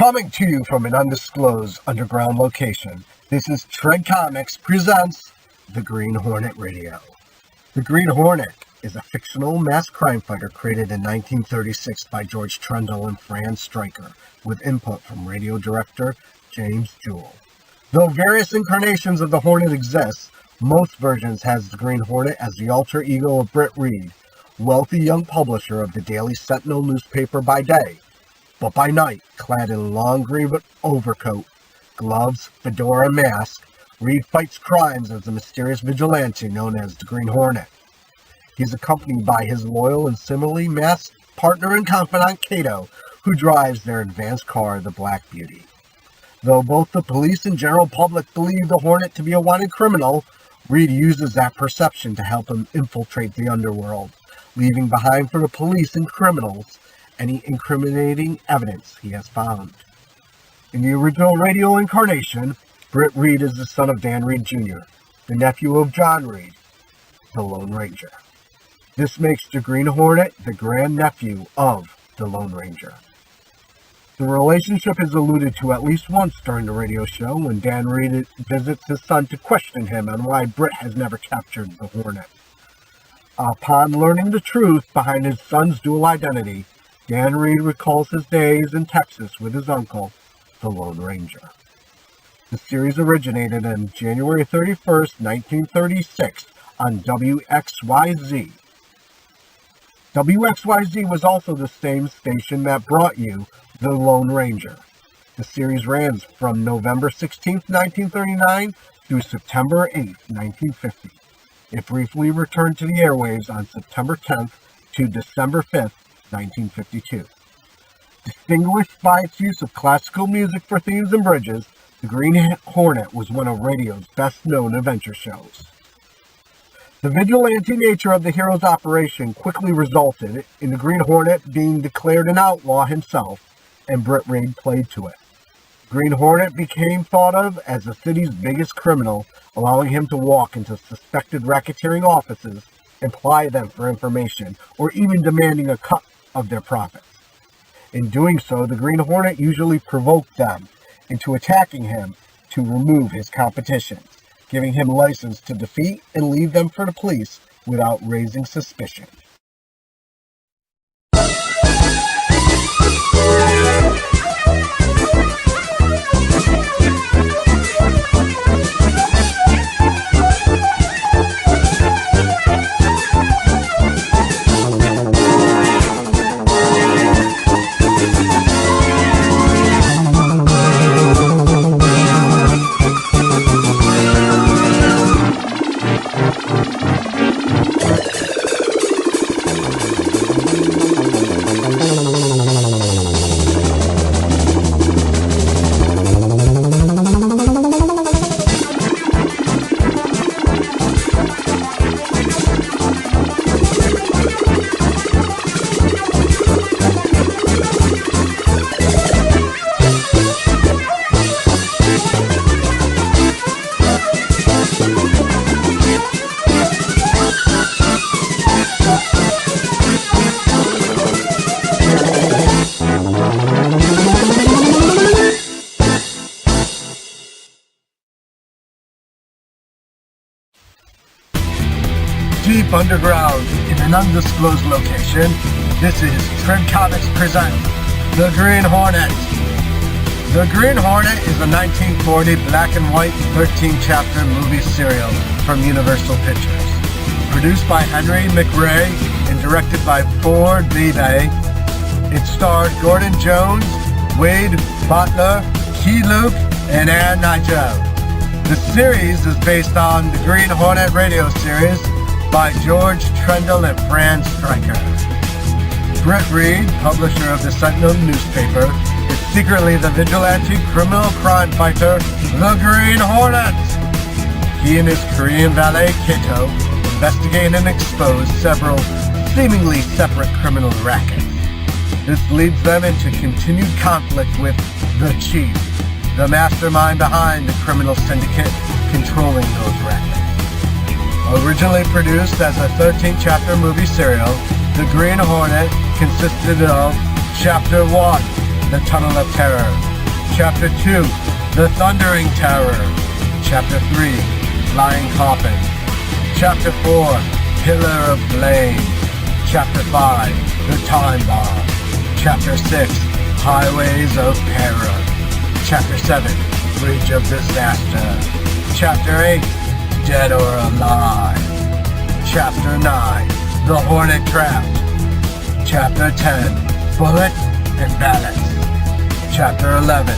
Coming to you from an undisclosed underground location, this is Trend Comics presents the Green Hornet Radio. The Green Hornet is a fictional mass crime fighter created in 1936 by George Trendle and Fran Striker, with input from radio director James Jewell. Though various incarnations of the Hornet exist, most versions has the Green Hornet as the alter ego of Britt Reid, wealthy young publisher of the Daily Sentinel newspaper by day. But by night, clad in long green overcoat, gloves, fedora, and mask, Reid fights crimes as a mysterious vigilante known as the Green Hornet. He's accompanied by his loyal and similarly masked partner and confidant Kato, who drives their advanced car, the Black Beauty. Though both the police and general public believe the Hornet to be a wanted criminal, Reid uses that perception to help him infiltrate the underworld, leaving behind for the police and criminals any incriminating evidence he has found. In the original radio incarnation, Britt Reid is the son of Dan Reid Jr., the nephew of John Reid, the Lone Ranger. This makes the Green Hornet the grandnephew of the Lone Ranger. The relationship is alluded to at least once during the radio show when Dan Reid visits his son to question him on why Britt has never captured the Hornet. Upon learning the truth behind his son's dual identity, Dan Reid recalls his days in Texas with his uncle, the Lone Ranger. The series originated on January 31st, 1936 on WXYZ. WXYZ was also the same station that brought you the Lone Ranger. The series ran from November 16th, 1939 through September 8th, 1950. It briefly returned to the airwaves on September 10th to December 5th, 1952. Distinguished by its use of classical music for themes and bridges, the Green Hornet was one of radio's best-known adventure shows. The vigilante nature of the hero's operation quickly resulted in the Green Hornet being declared an outlaw himself, and Britt Reid played to it. Green Hornet became thought of as the city's biggest criminal, allowing him to walk into suspected racketeering offices and ply them for information, or even demanding a cut of their profits. In doing so, the Green Hornet usually provoked them into attacking him to remove his competition, giving him license to defeat and leave them for the police without raising suspicion. Deep underground in an undisclosed location, this is Trend Comics present The Green Hornet. The Green Hornet is a 1940 black and white 13-chapter movie serial from Universal Pictures. Produced by Henry McRae and directed by Ford Leahy, it starred Gordon Jones, Wade Butler, Key Luke, and Ann Nigel. The series is based on the Green Hornet radio series by George Trendle and Fran Striker. Britt Reid, publisher of the Sentinel newspaper, is secretly the vigilante criminal crime fighter, the Green Hornet. He and his Korean valet, Kato, investigate and expose several seemingly separate criminal rackets. This leads them into continued conflict with the Chief, the mastermind behind the criminal syndicate controlling those rackets. Originally produced as a 13-chapter movie serial, The Green Hornet consisted of Chapter 1, The Tunnel of Terror, Chapter 2, The Thundering Terror. Chapter 3, Flying Coffin. Chapter 4, Pillar of Flame. Chapter 5, The Time Bomb. Chapter 6, Highways of Peril. Chapter 7, Bridge of Disaster. Chapter 8, Dead or Alive. Chapter 9, The Hornet Trap. Chapter 10, Bullet and Balance. Chapter 11,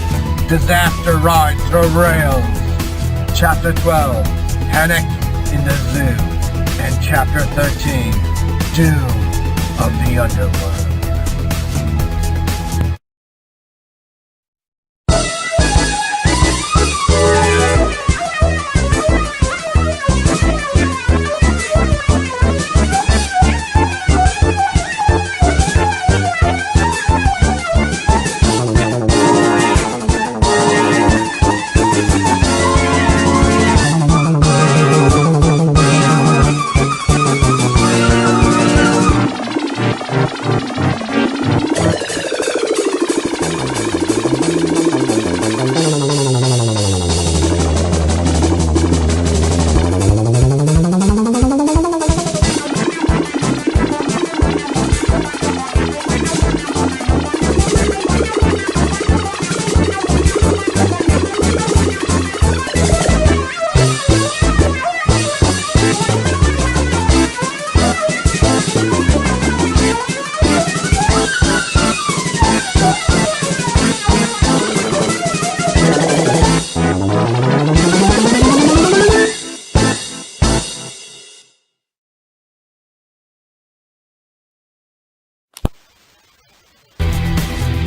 Disaster Rides the Rails. Chapter 12, Panic in the Zoo. And Chapter 13, Doom of the Underworld.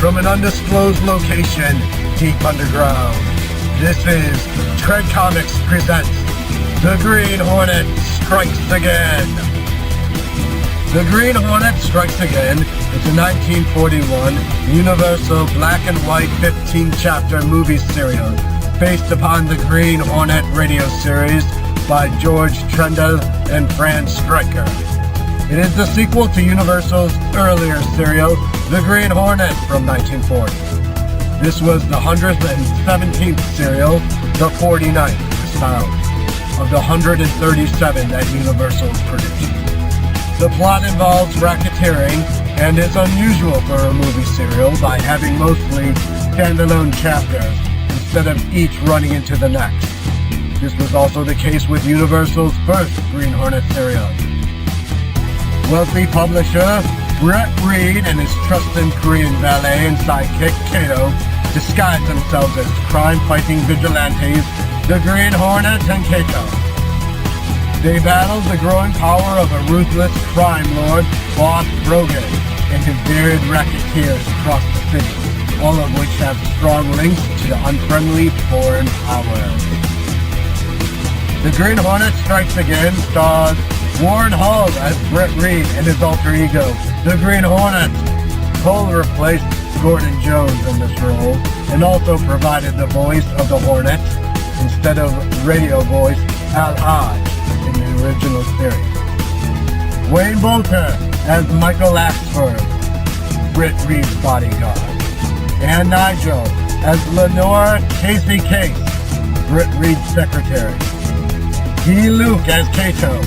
From an undisclosed location deep underground, this is Trend Comics presents The Green Hornet Strikes Again. The Green Hornet Strikes Again is a 1941 Universal black and white 15-chapter movie serial based upon the Green Hornet radio series by George Trendle and Fran Striker. It is the sequel to Universal's earlier serial, The Green Hornet from 1940. This was the 117th serial, the 49th sound, of the 137 that Universal produced. The plot involves racketeering and is unusual for a movie serial by having mostly standalone chapters instead of each running into the next. This was also the case with Universal's first Green Hornet serial. Wealthy publisher Britt Reid and his trusted Korean valet and sidekick Kato disguised themselves as crime-fighting vigilantes, the Green Hornet and Kato. They battled the growing power of a ruthless crime lord, Boss Brogan, and his myriad racketeers across the city, all of which have strong links to the unfriendly foreign power. The Green Hornet Strikes Again stars Warren Hull as Britt Reid and his alter ego, the Green Hornet. Hull replaced Gordon Jones in this role and also provided the voice of the Hornet instead of radio voice Al Hodge in the original series. Wayne Bolter as Michael Axford, Britt Reid's bodyguard. And Nigel as Lenore Casey Case, Britt Reid's secretary. Guy Luke as Kato,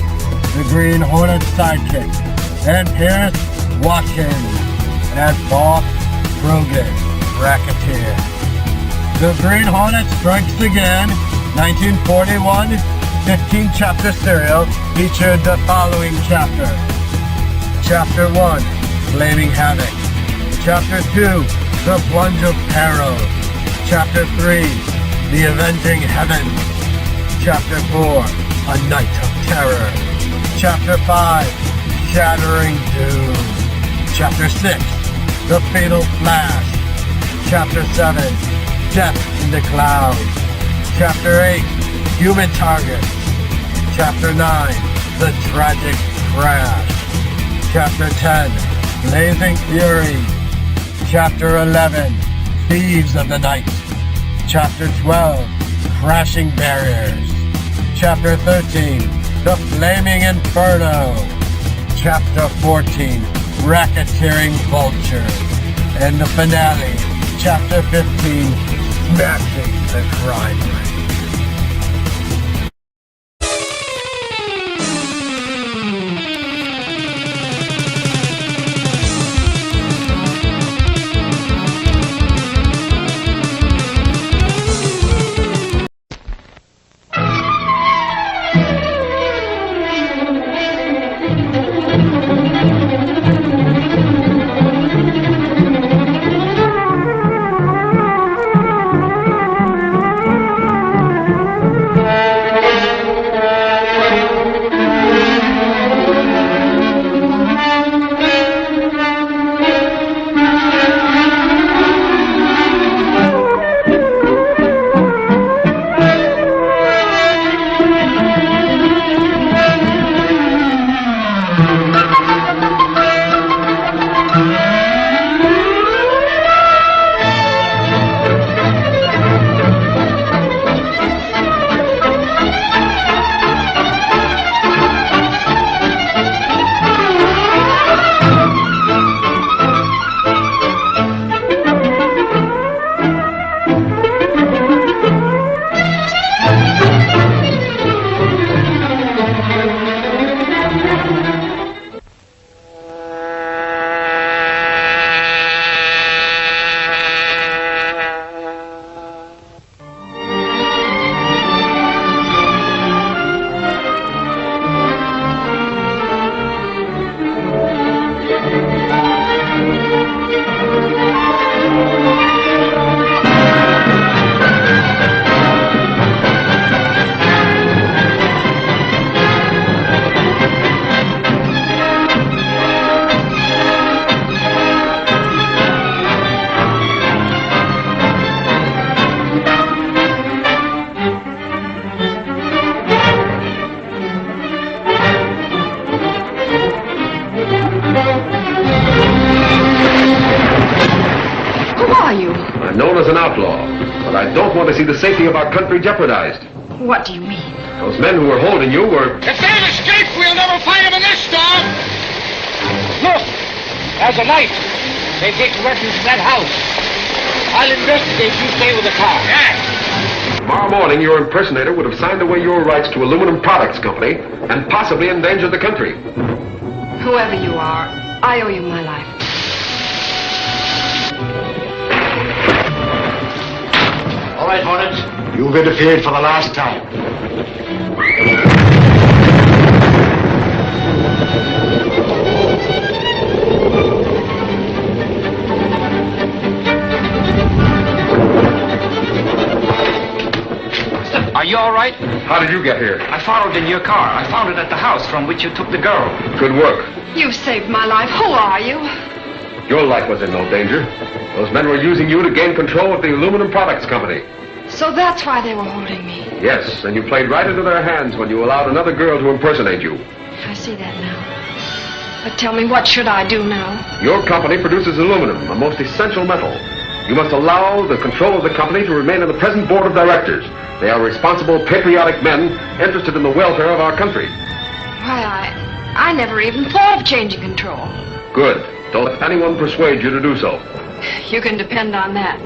the Green Hornet sidekick, and Pierce Watkins as Boss Brogan, racketeer. The Green Hornet Strikes Again, 1941, 15-chapter serial featured the following chapters. Chapter 1, Flaming Havoc. Chapter 2, The Plunge of Peril. Chapter 3, The Avenging Heavens. Chapter 4, A Night of Terror. Chapter 5, Shattering Doom. Chapter 6, The Fatal Flash. Chapter 7, Death in the Clouds. Chapter 8, Human Targets. Chapter 9, The Tragic Crash. Chapter 10, Blazing Fury. Chapter 11, Thieves of the Night. Chapter 12, Crashing Barriers. Chapter 13, The Flaming Inferno. Chapter 14, Racketeering Vultures. And the finale, Chapter 15, Smashing the crime rate. Known as an outlaw, but I don't want to see the safety of our country jeopardized. What do you mean? Those men who were holding you were... If they've escaped, we'll never find them in this storm! Look! There's a light. They've taken refuge in that house. I'll investigate. You stay with the car. Yeah. Tomorrow morning, your impersonator would have signed away your rights to Aluminum Products Company and possibly endangered the country. Whoever you are, I owe you my life. All right, Hornet. You've interfered for the last time. Are you all right? How did you get here? I followed in your car. I found it at the house from which you took the girl. Good work. You saved my life. Who are you? Your life was in no danger. Those men were using you to gain control of the Aluminum Products Company. So that's why they were holding me. Yes, and you played right into their hands when you allowed another girl to impersonate you. I see that now. But tell me, what should I do now? Your company produces aluminum, a most essential metal. You must allow the control of the company to remain in the present board of directors. They are responsible, patriotic men interested in the welfare of our country. Why, I never even thought of changing control. Good. Don't let anyone persuade you to do so. You can depend on that.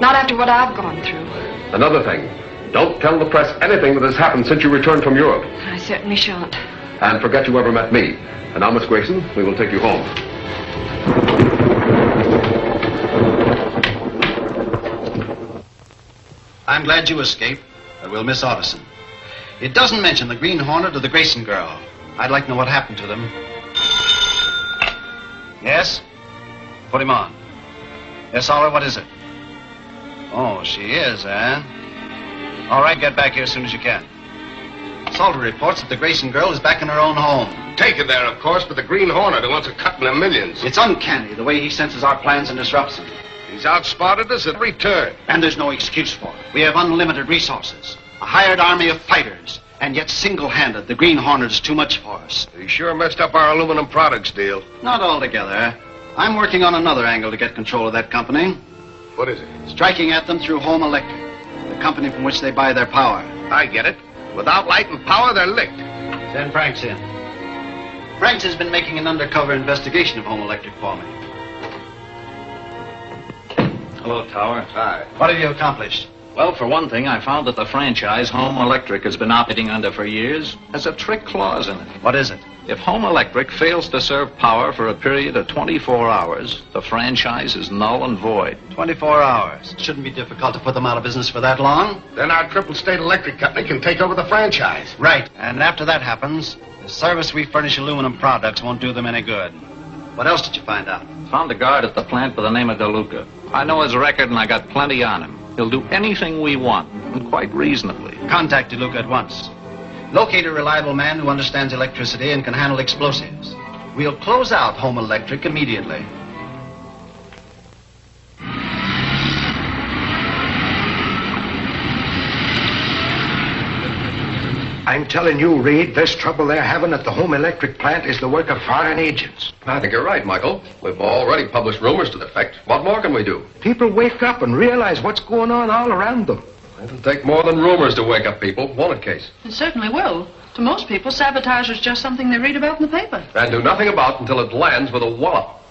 Not after what I've gone through. Another thing, don't tell the press anything that has happened since you returned from Europe. I certainly shan't. And forget you ever met me. And now, Miss Grayson, we will take you home. I'm glad you escaped, but we'll miss Otteson. It doesn't mention the Green Hornet or the Grayson girl. I'd like to know what happened to them. Yes? Put him on. Yes, Oliver, what is it? Oh, she is, eh? All right, get back here as soon as you can. Salter reports that the Grayson girl is back in her own home. Taken there, of course, but the Green Hornet who wants a cut in the millions. It's uncanny the way he senses our plans and disrupts them. He's outspotted us at every turn. And there's no excuse for it. We have unlimited resources, a hired army of fighters, and yet single-handed, the Green Hornet is too much for us. He sure messed up our aluminum products deal. Not altogether. I'm working on another angle to get control of that company. What is it? Striking at them through Home Electric, the company from which they buy their power. I get it. Without light and power, they're licked. Send Franks in. Franks has been making an undercover investigation of Home Electric for me. Hello, Tower. Hi. What have you accomplished? Well, for one thing, I found that the franchise Home Electric has been operating under for years has a trick clause in it. What is it? If Home Electric fails to serve power for a period of 24 hours, the franchise is null and void. 24 hours. Shouldn't be difficult to put them out of business for that long. Then our Triple State Electric Company can take over the franchise. Right. And after that happens, the service we furnish aluminum products won't do them any good. What else did you find out? Found a guard at the plant by the name of DeLuca. I know his record and I got plenty on him. He'll do anything we want, and quite reasonably. Contact DeLuca at once. Locate a reliable man who understands electricity and can handle explosives. We'll close out Home Electric immediately. I'm telling you, Reid, this trouble they're having at the Home Electric plant is the work of foreign agents. I think you're right, Michael. We've already published rumors to the effect. What more can we do? People wake up and realize what's going on all around them. It'll take more than rumors to wake up people, won't it, Case? It certainly will. To most people, sabotage is just something they read about in the paper. And do nothing about until it lands with a wallop.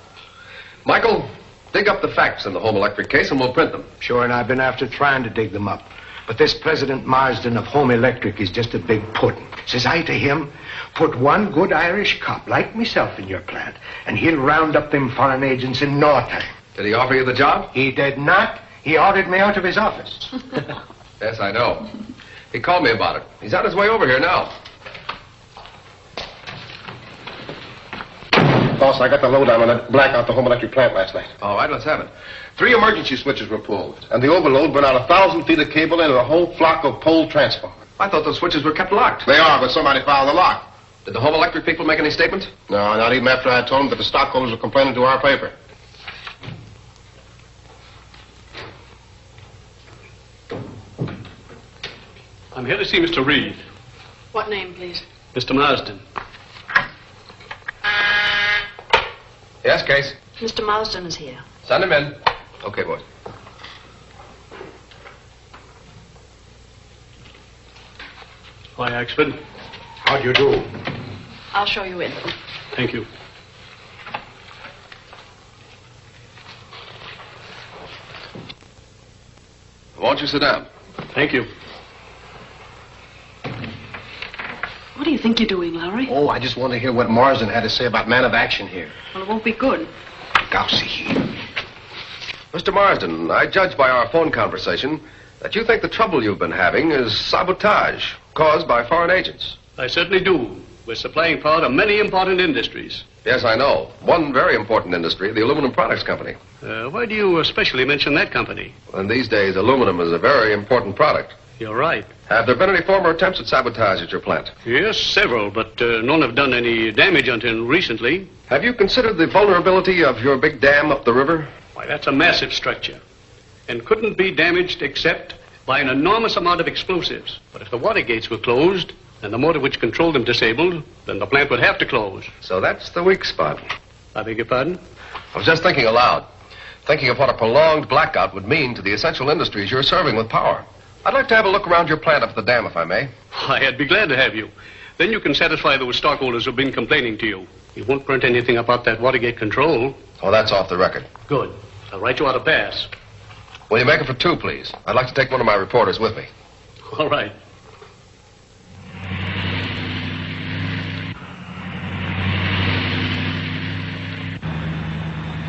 Michael, dig up the facts in the Home Electric case and we'll print them. Sure, and I've been after trying to dig them up. But this President Marsden of Home Electric is just a big puddin'. Says I to him, put one good Irish cop like myself in your plant, and he'll round up them foreign agents in no time. Did he offer you the job? He did not. He ordered me out of his office. Yes, I know. He called me about it. He's on his way over here now. Boss, I got the lowdown on that blackout the Home Electric plant last night. All right, let's have it. 3 emergency switches were pulled, and the overload burned out 1,000 feet of cable into a whole flock of pole transformers. I thought those switches were kept locked. They are, but somebody fouled the lock. Did the Home Electric people make any statement? No, not even after I told them that the stockholders were complaining to our paper. I'm here to see Mr. Reid. What name, please? Mr. Marsden. Yes, Case. Mr. Marsden is here. Send him in. Okay, boys. Hi, Axford. How do you do? I'll show you in. Thank you. Won't you sit down? Thank you. What do you think you're doing, Lowry? Oh, I just want to hear what Marsden had to say about man of action here. Well, it won't be good. Gousey here. Mr. Marsden, I judge by our phone conversation that you think the trouble you've been having is sabotage caused by foreign agents. I certainly do. We're supplying power to many important industries. Yes, I know. One very important industry, the Aluminum Products Company. Why do you especially mention that company? And these days, aluminum is a very important product. You're right. Have there been any former attempts at sabotage at your plant? Yes, several, but none have done any damage until recently. Have you considered the vulnerability of your big dam up the river? Why, that's a massive structure and couldn't be damaged except by an enormous amount of explosives. But if the water gates were closed and the motor which controlled them disabled, then the plant would have to close. So that's the weak spot. I beg your pardon? I was just thinking aloud, thinking of what a prolonged blackout would mean to the essential industries you're serving with power. I'd like to have a look around your plant up at the dam, if I may. Why, I'd be glad to have you. Then you can satisfy those stockholders who've been complaining to you. You won't print anything about that Watergate control. Oh, that's off the record. Good. I'll write you out a pass. Will you make it for 2, please? I'd like to take one of my reporters with me. All right.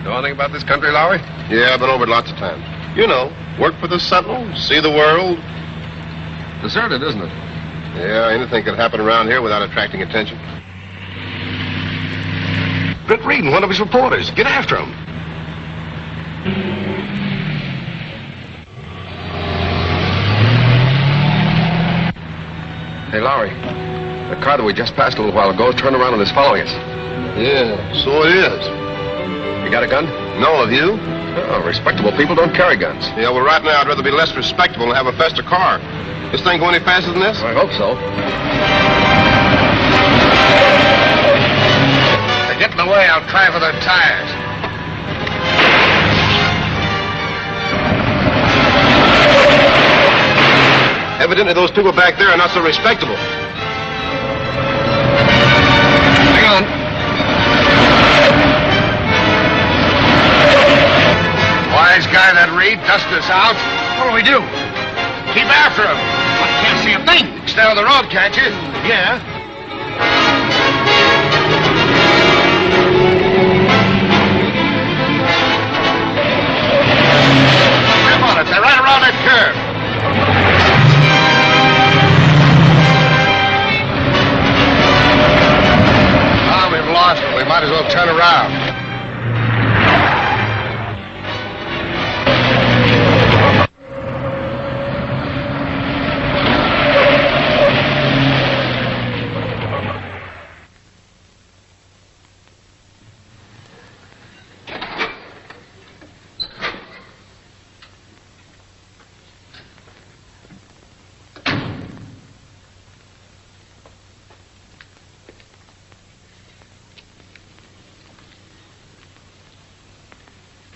Know anything about this country, Lowry? Yeah, I've been over it lots of times. You know, work for the Sentinel, see the world. Deserted, isn't it? Yeah, anything could happen around here without attracting attention. Britt Reid, one of his reporters. Get after him. Hey, Lowry, the car that we just passed a little while ago turned around and is following us. Yeah, so it is. You got a gun? No, have you? Oh, respectable people don't carry guns. Yeah, well, right now I'd rather be less respectable and have a faster car. This thing go any faster than this? I hope so. They get in the way, I'll try for their tires. Evidently those people back there are not so respectable. Hang on. Why nice guy, that Reid. Dust us out. What do we do? Keep after him. I can't see a thing. Stay on the road, can't you? Yeah. Come on it. They're right around that curve. We've lost it. We might as well turn around.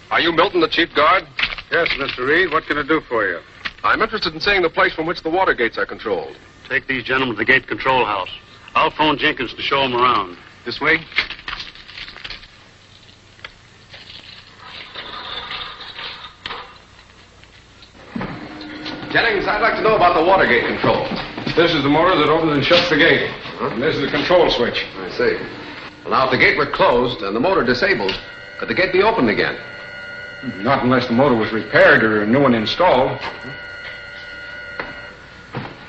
Are you Milton, the chief guard? Yes, Mr. Reid. What can I do for you? I'm interested in seeing the place from which the water gates are controlled. Take these gentlemen to the gate control house. I'll phone Jenkins to show them around. This way? Jennings, I'd like to know about the water gate control. This is the motor that opens and shuts the gate. And this is the control switch. I see. Well, now, if the gate were closed and the motor disabled, could the gate be opened again? Not unless the motor was repaired or a new one installed.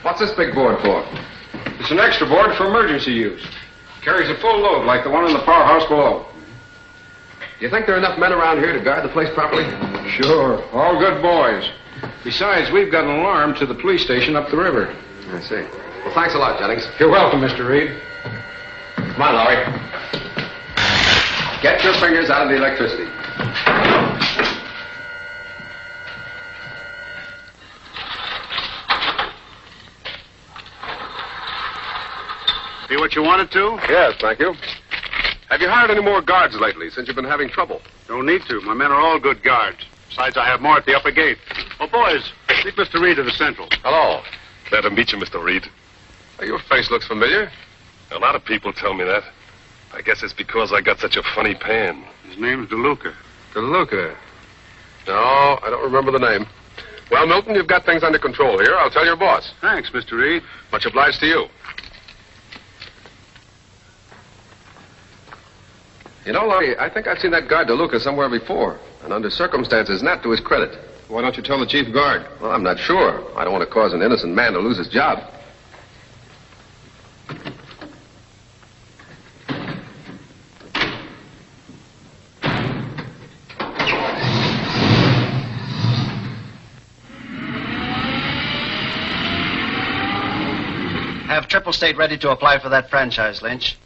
What's this big board for? It's an extra board for emergency use. Carries a full load like the one in the powerhouse below. Do you think there are enough men around here to guard the place properly? Sure. All good boys. Besides, we've got an alarm to the police station up the river. I see. Well, thanks a lot, Jennings. You're welcome, Mr. Reid. Come on, Lowry. Get your fingers out of the electricity. See what you wanted to? Yes, thank you. Have you hired any more guards lately since you've been having trouble? Don't need to. My men are all good guards. Besides, I have more at the upper gate. Oh, boys, meet Mr. Reid of the Central. Hello. Glad to meet you, Mr. Reid. Your face looks familiar. A lot of people tell me that. I guess it's because I got such a funny pan. His name's DeLuca. DeLuca? No, I don't remember the name. Well, Milton, you've got things under control here. I'll tell your boss. Thanks, Mr. Reid. Much obliged to you. You know, Larry, I think I've seen that guard DeLuca somewhere before, and under circumstances not to his credit. Why don't you tell the chief guard? Well, I'm not sure. I don't want to cause an innocent man to lose his job. Have Triple State ready to apply for that franchise, Lynch.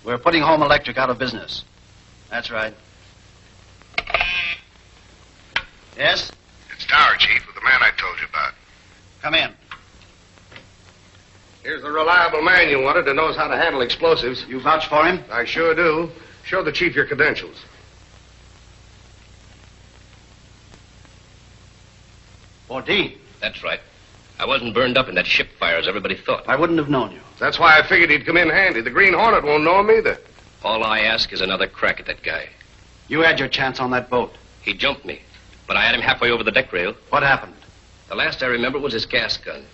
We're putting Home Electric out of business. That's right. Yes? It's Tower, Chief, with the man I told you about. Come in. Here's the reliable man you wanted that knows how to handle explosives. You vouch for him? I sure do. Show the chief your credentials. Dean. That's right. I wasn't burned up in that ship fire as everybody thought. I wouldn't have known you. That's why I figured he'd come in handy. The Green Hornet won't know him either. All I ask is another crack at that guy. You had your chance on that boat. He jumped me, but I had him halfway over the deck rail. What happened? The last I remember was his gas gun.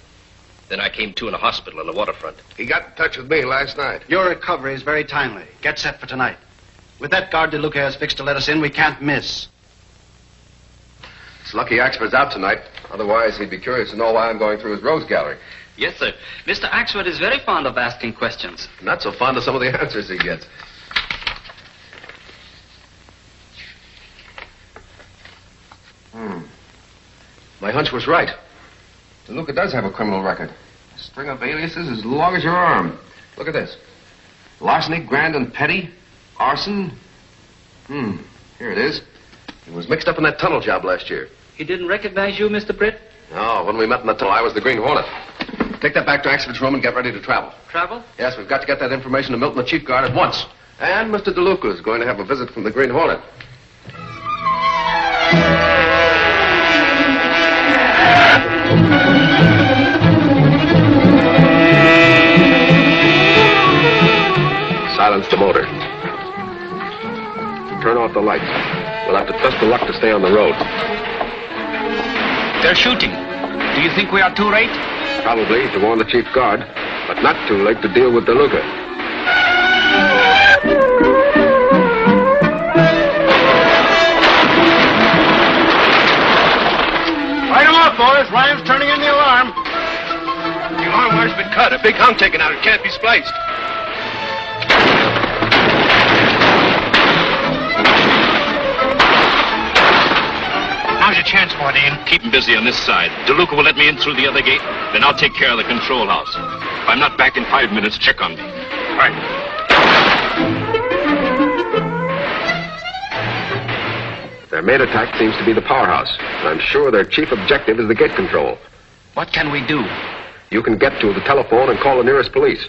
Then I came to in a hospital on the waterfront. He got in touch with me last night. Your recovery is very timely. Get set for tonight. With that guard DeLuca has fixed to let us in, we can't miss. It's lucky Axford's out tonight. Otherwise, he'd be curious to know why I'm going through his rose gallery. Yes, sir. Mr. Axford is very fond of asking questions. Not so fond of some of the answers he gets. My hunch was right. DeLuca does have a criminal record. A string of aliases as long as your arm. Look at this. Larceny, grand and petty. Arson. Here it is. He was mixed up in that tunnel job last year. He didn't recognize you, Mr. Britt? No, when we met in the tunnel, I was the Green Hornet. Take that back to Axford's room and get ready to travel. Travel? Yes, we've got to get that information to Milton, the chief guard, at once. And Mr. DeLuca is going to have a visit from the Green Hornet. Silence the motor. Turn off the lights. We'll have to trust to luck to stay on the road. They're shooting. Do you think we are too late? Probably to warn the chief guard, but not too late to deal with DeLuca. Light them up, boys. Ryan's turning in the alarm. The alarm wire's been cut. A big hunk taken out. It can't be spliced. Now's your chance, Bourdain. Keep him busy on this side. DeLuca will let me in through the other gate. Then I'll take care of the control house. If I'm not back in 5 minutes, check on me. Right. Their main attack seems to be the powerhouse. And I'm sure their chief objective is the gate control. What can we do? You can get to the telephone and call the nearest police.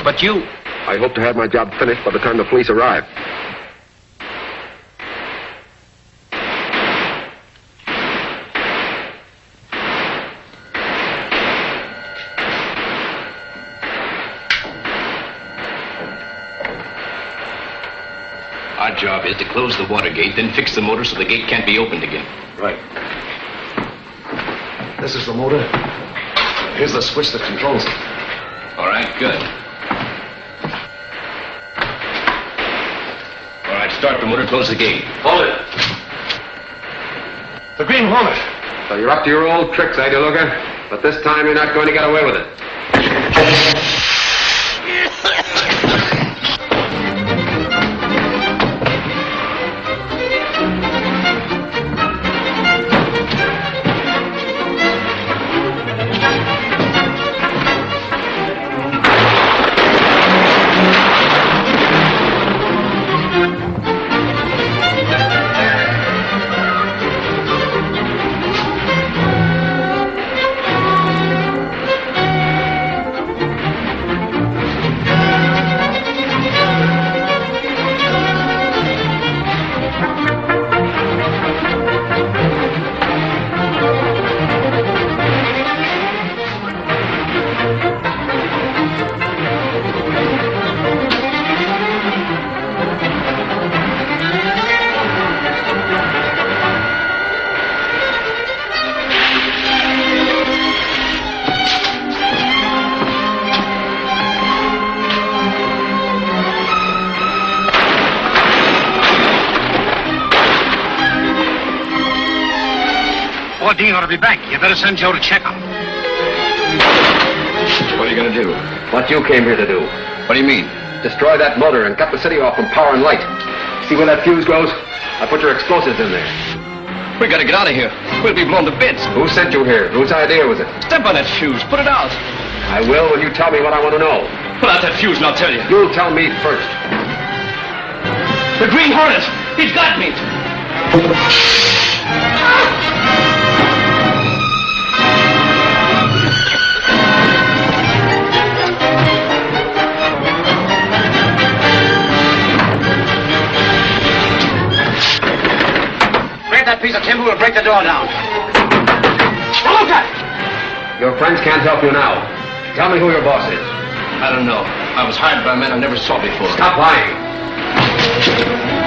But you... I hope to have my job finished by the time the police arrive. Our job is to close the water gate, then fix the motor so the gate can't be opened again. Right. This is the motor. Here's the switch that controls it. All right, good. All right, start the motor, close the gate. Hold it. The Green Hornet. So you're up to your old tricks, eh, DeLuca? But this time you're not going to get away with it. Dean ought to be back. You better send Joe to check him. What are you going to do? What you came here to do. What do you mean? Destroy that motor and cut the city off from power and light. See where that fuse goes? I put your explosives in there. We gotta get out of here. We'll be blown to bits. Who sent you here? Whose idea was it? Step on that fuse. Put it out. I will when you tell me what I want to know. Pull out that fuse and I'll tell you. You'll tell me first. The Green Hornet. He's got me. That piece of timber will break the door down. Look at! Your friends can't help you now. Tell me who your boss is. I don't know. I was hired by men I never saw before. Stop lying.